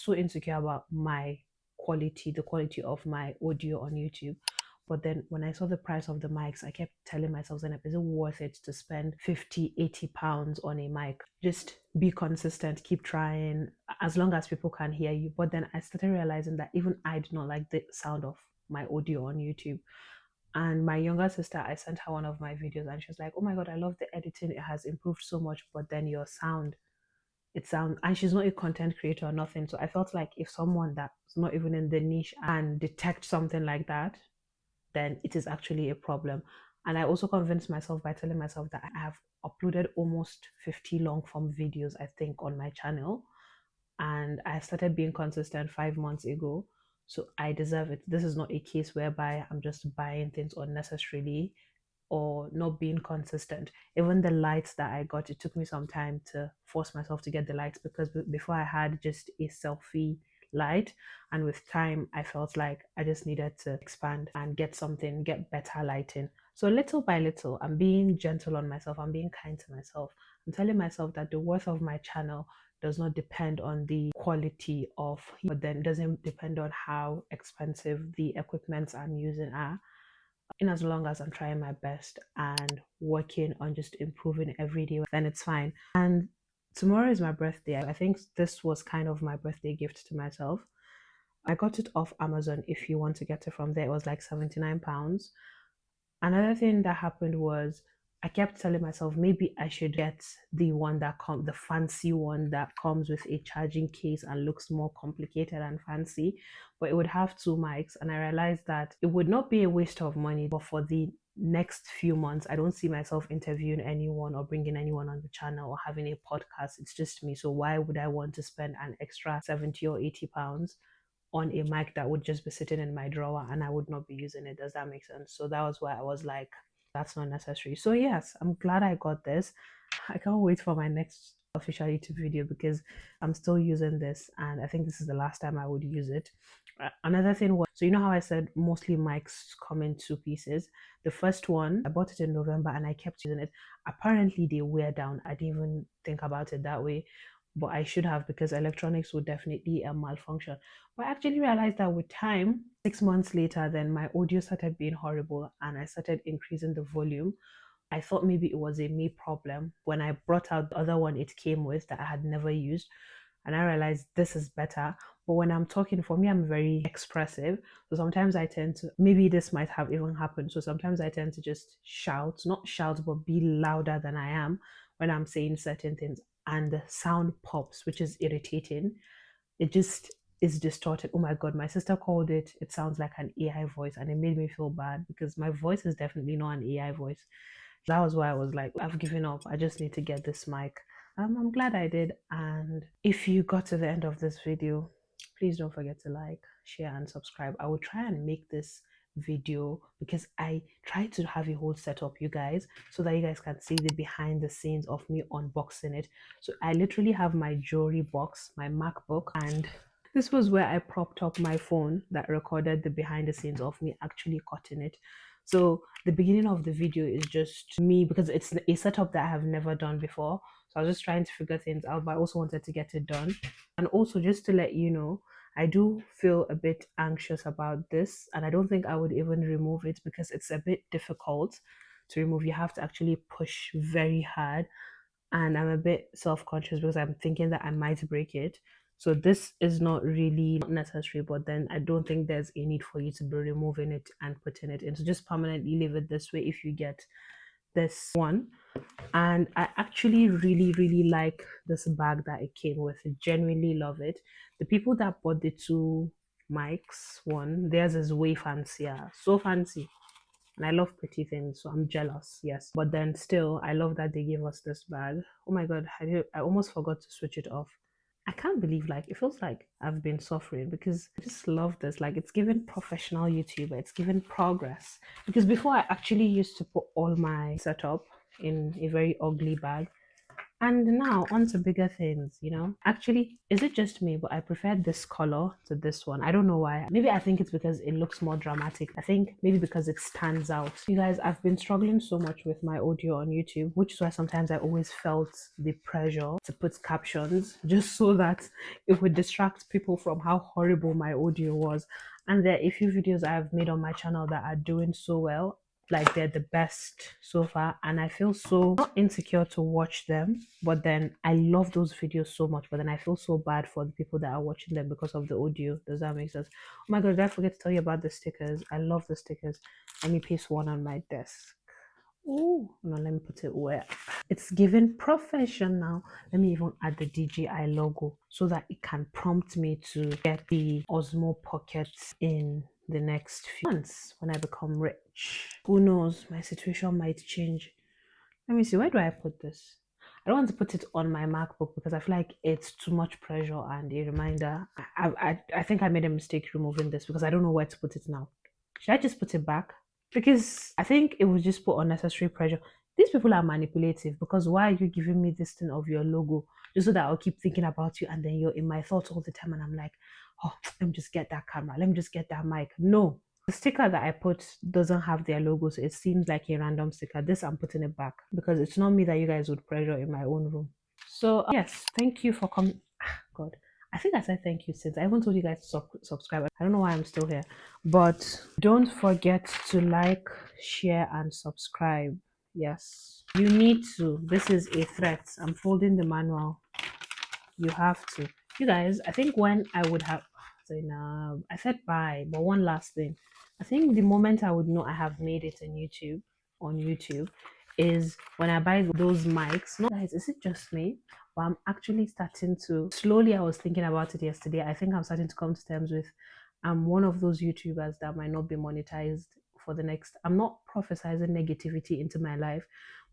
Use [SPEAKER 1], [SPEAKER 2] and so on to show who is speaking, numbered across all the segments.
[SPEAKER 1] so insecure about my quality, the quality of my audio on YouTube. But then when I saw the price of the mics, I kept telling myself, Zainab, is it worth it to spend 50, 80 pounds on a mic? Just be consistent, keep trying, as long as people can hear you. But then I started realizing that even I did not like the sound of my audio on YouTube. And my younger sister, I sent her one of my videos and she was like, oh my God, I love the editing. It has improved so much. But then your sound, it sounds, and she's not a content creator or nothing. So I felt like if someone that's not even in the niche and detect something like that, then it is actually a problem. And I also convinced myself by telling myself that I have uploaded almost 50 long form videos, I think, on my channel. And I started being consistent 5 months ago. So I deserve it. This is not a case whereby I'm just buying things unnecessarily or not being consistent. Even the lights that I got, it took me some time to force myself to get the lights, because before I had just a selfie light, and with time I felt like I just needed to expand and get better lighting. So little by little, I'm being gentle on myself, I'm being kind to myself. I'm telling myself that the worth of my channel does not depend on the quality of, but then it doesn't depend on how expensive the equipments I'm using are. In as long as I'm trying my best and working on just improving every day, then it's fine. And tomorrow is my birthday. I think this was kind of my birthday gift to myself. I got it off Amazon. If you want to get it from there, it was like £79. Another thing that happened was I kept telling myself maybe I should get the one that the fancy one that comes with a charging case and looks more complicated and fancy, but it would have two mics. And I realized that it would not be a waste of money, but for the next few months, I don't see myself interviewing anyone or bringing anyone on the channel or having a podcast. It's just me. So why would I want to spend an extra 70 or 80 pounds on a mic that would just be sitting in my drawer and I would not be using it? Does that make sense? So that was why I was like, that's not necessary. So yes, I'm glad I got this. I can't wait for my next official YouTube video because I'm still using this and I think this is the last time I would use it. Another thing was, so you know how I said mostly mics come in two pieces? The first one, I bought it in November and I kept using it. Apparently they wear down. I didn't even think about it that way, but I should have, because electronics would definitely malfunction. But I actually realized that with time, 6 months later, then my audio started being horrible and I started increasing the volume. I thought maybe it was a me problem. When I brought out the other one it came with that I had never used, and I realized this is better. But when I'm talking, for me, I'm very expressive. So sometimes I tend to, maybe this might have even happened. So sometimes I tend to just shout, not shout, but be louder than I am when I'm saying certain things. And the sound pops, which is irritating. It just is distorted. Oh my God, my sister called it, it sounds like an AI voice. And it made me feel bad because my voice is definitely not an AI voice. That was why I was like, I've given up. I just need to get this mic. I'm glad I did. And if you got to the end of this video, please don't forget to like, share, and subscribe. I will try and make this video because I try to have a whole setup, you guys, so that you guys can see the behind the scenes of me unboxing it. So I literally have my jewelry box, my MacBook, and this was where I propped up my phone that recorded the behind the scenes of me actually cutting it. So the beginning of the video is just me because it's a setup that I have never done before. So I was just trying to figure things out, but I also wanted to get it done. And also just to let you know, I do feel a bit anxious about this, and I don't think I would even remove it because it's a bit difficult to remove. You have to actually push very hard, and I'm a bit self-conscious because I'm thinking that I might break it. So this is not really necessary, but then I don't think there's a need for you to be removing it and putting it in. So just permanently leave it this way if you get this one. And I actually really like this bag that it came with. I genuinely love it. The people that bought the two mics one, theirs is way fancier, so fancy. And I love pretty things, so I'm jealous, yes. But then still, I love that they gave us this bag. Oh my God, I almost forgot to switch it off. I can't believe, like, it feels like I've been suffering because I just love this. Like, it's given professional YouTuber, it's given progress. Because before I actually used to put all my setup in a very ugly bag. And now on to bigger things, you know. Actually, is it just me? But I prefer this color to this one. I don't know why. Maybe I think it's because it looks more dramatic. I think maybe because it stands out. You guys, I've been struggling so much with my audio on YouTube, which is why sometimes I always felt the pressure to put captions just so that it would distract people from how horrible my audio was. And there are a few videos I've made on my channel that are doing so well, like they're the best so far, and I feel so not insecure to watch them, but then I love those videos so much, but then I feel so bad for the people that are watching them because of the audio. Does that make sense? Oh my god, did I forget to tell you about the stickers? I love the stickers. Let me paste one on my desk. Oh no, let me put it where it's given professional. Let me even add the DJI logo so that it can prompt me to get the Osmo pockets in the next few months when I become rich. Who knows? My situation might change. Let me see. Where do I put this? I don't want to put it on my MacBook because I feel like it's too much pressure and a reminder. I think I made a mistake removing this because I don't know where to put it now. Should I just put it back? Because I think it would just put unnecessary pressure. These people are manipulative because why are you giving me this thing of your logo just so that I'll keep thinking about you and then you're in my thoughts all the time and I'm like, oh, let me just get that camera, let me just get that mic. No, the sticker that I put doesn't have their logo, so it seems like a random sticker. This I'm putting it back because it's not me that you guys would pressure in my own room. So yes, thank you for coming. God, I think I said thank you since I even told you guys to subscribe. I don't know why I'm still here, but don't forget to like, share, and subscribe. Yes, you need to. This is a threat. I'm folding the manual. You have to. You guys, I think when I would have Zainab, I said bye, but one last thing. I think the moment I would know I have made it in YouTube on YouTube is when I buy those mics. No guys, is it just me? But I'm actually starting to slowly, I was thinking about it yesterday. I think I'm starting to come to terms with I'm one of those YouTubers that might not be monetized for the next. I'm not prophesizing negativity into my life,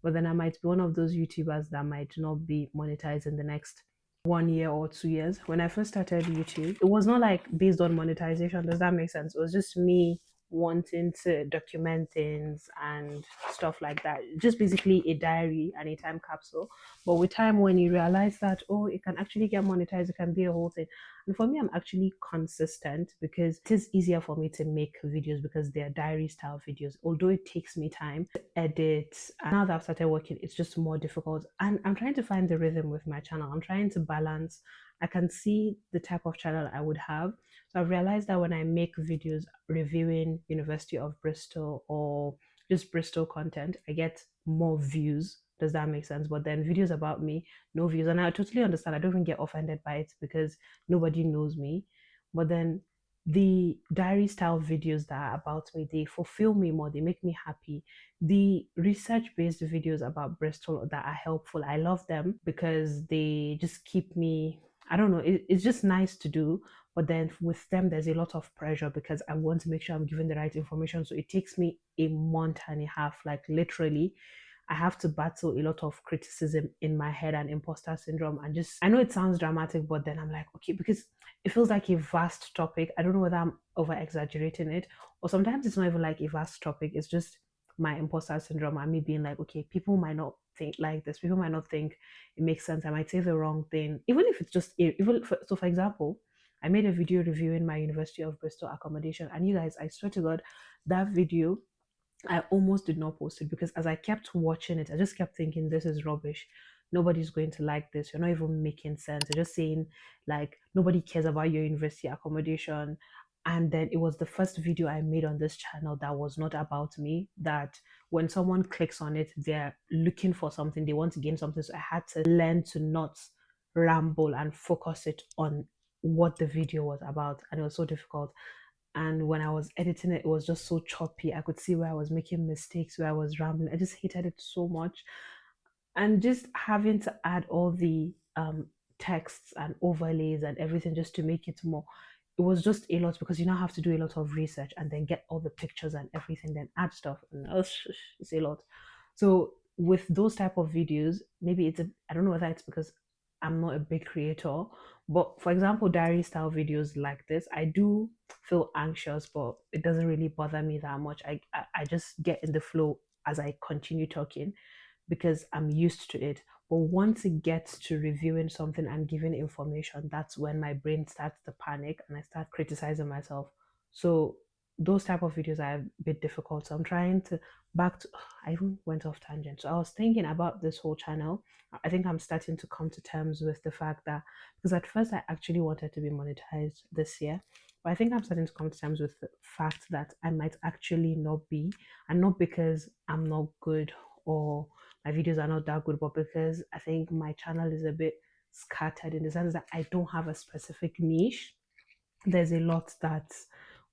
[SPEAKER 1] but then I might be one of those YouTubers that might not be monetized in the next 1 year or 2 years. When I first started YouTube, it was not like based on monetization. Does that make sense? It was just me wanting to document things and stuff like that. Just basically a diary and a time capsule. But with time, when you realize that, oh, it can actually get monetized, it can be a whole thing. And for me, I'm actually consistent because it is easier for me to make videos because they're diary style videos. Although it takes me time to edit, and now that I've started working, it's just more difficult. And I'm trying to find the rhythm with my channel. I'm trying to balance. I can see the type of channel I would have. So I've realized that when I make videos reviewing University of Bristol or just Bristol content, I get more views. Does that make sense? But then videos about me, no views. And I totally understand. I don't even get offended by it because nobody knows me. But then the diary style videos that are about me, they fulfill me more, they make me happy. The research based videos about Bristol that are helpful, I love them because they just keep me, I don't know, it's just nice to do. But then with them, there's a lot of pressure because I want to make sure I'm giving the right information. So it takes me a month and a half, like literally I have to battle a lot of criticism in my head and imposter syndrome. And just, I know it sounds dramatic, but then I'm like, okay, because it feels like a vast topic. I don't know whether I'm over exaggerating it, or sometimes it's not even like a vast topic. It's just my imposter syndrome and me being like, okay, people might not think like this. People might not think it makes sense. I might say the wrong thing, even if it's just, so for example, I made a video reviewing my University of Bristol accommodation. And you guys, I swear to God, that video, I almost did not post it because as I kept watching it, I just kept thinking, this is rubbish. Nobody's going to like this. You're not even making sense. You're just saying, like, nobody cares about your university accommodation. And then it was the first video I made on this channel that was not about me. That when someone clicks on it, they're looking for something, they want to gain something. So I had to learn to not ramble and focus it on what the video was about. And it was so difficult. And when I was editing it, it was just so choppy. I could see where I was making mistakes, where I was rambling. I just hated it so much. And just having to add all the texts and overlays and everything just to make it more, it was just a lot because you now have to do a lot of research and then get all the pictures and everything, then add stuff. And it's a lot. So with those type of videos, maybe I don't know whether it's because I'm not a big creator, but for example, diary style videos like this, I do feel anxious, but it doesn't really bother me that much. I just get in the flow as I continue talking because I'm used to it. But once it gets to reviewing something and giving information, that's when my brain starts to panic and I start criticizing myself. So those type of videos are a bit difficult. So I'm trying to back to I even went off tangent. So I was thinking about this whole channel. I think I'm starting to come to terms with the fact that, because at first I actually wanted to be monetized this year, but I think I'm starting to come to terms with the fact that I might actually not be, and not because I'm not good or my videos are not that good, but because I think my channel is a bit scattered in the sense that I don't have a specific niche. There's a lot that's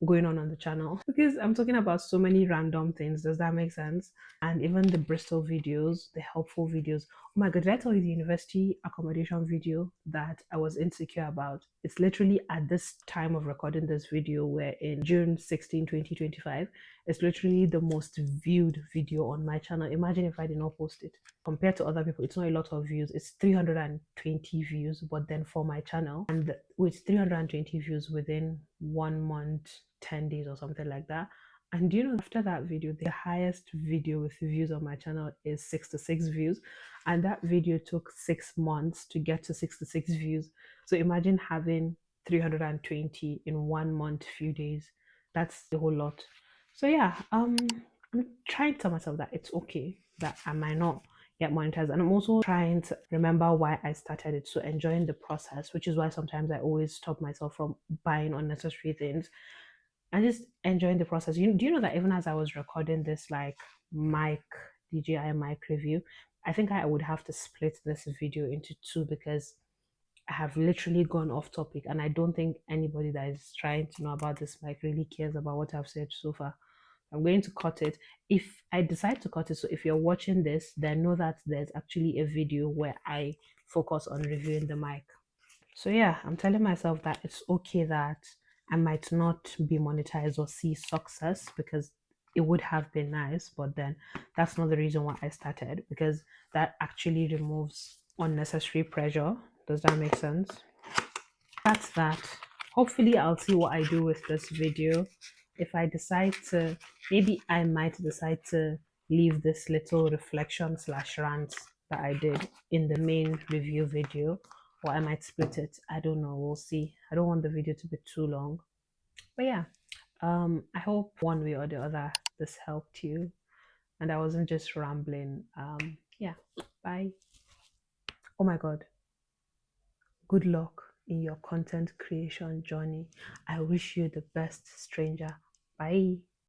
[SPEAKER 1] going on the channel because I'm talking about so many random things. Does that make sense? And even the Bristol videos, the helpful videos. Oh my god, did I tell you the university accommodation video that I was insecure about? It's literally at this time of recording this video, where in June 16, 2025, it's literally the most viewed video on my channel. Imagine if I did not post it. Compared to other people, it's not a lot of views. It's 320 views, but then for my channel, and with 320 views within 1 month, 10 days or something like that. And do you know, after that video, the highest video with views on my channel is 66 views, and that video took 6 months to get to 66 views. So imagine having 320 in 1 month, few days. That's a whole lot. So yeah, I'm trying to tell myself that it's okay, that I might not get monetized, and I'm also trying to remember why I started it. So enjoying the process, which is why sometimes I always stop myself from buying unnecessary things and just enjoying the process. Do you know that even as I was recording this like mic DJI mic review, I think I would have to split this video into two because I have literally gone off topic, and I don't think anybody that is trying to know about this mic really cares about what I've said so far. I'm going to cut it. If I decide to cut it, so if you're watching this, then know that there's actually a video where I focus on reviewing the mic. So yeah, I'm telling myself that it's okay that I might not be monetized or see success, because it would have been nice, but then that's not the reason why I started, because that actually removes unnecessary pressure. Does that make sense? That's that. Hopefully I'll see what I do with this video. If I decide to, maybe I might decide to leave this little reflection slash rant that I did in the main review video, or I might split it. I don't know, we'll see. I don't want the video to be too long, but yeah, I hope one way or the other this helped you and I wasn't just rambling. Yeah, bye. Oh my god, good luck in your content creation journey. I wish you the best, stranger. Bye.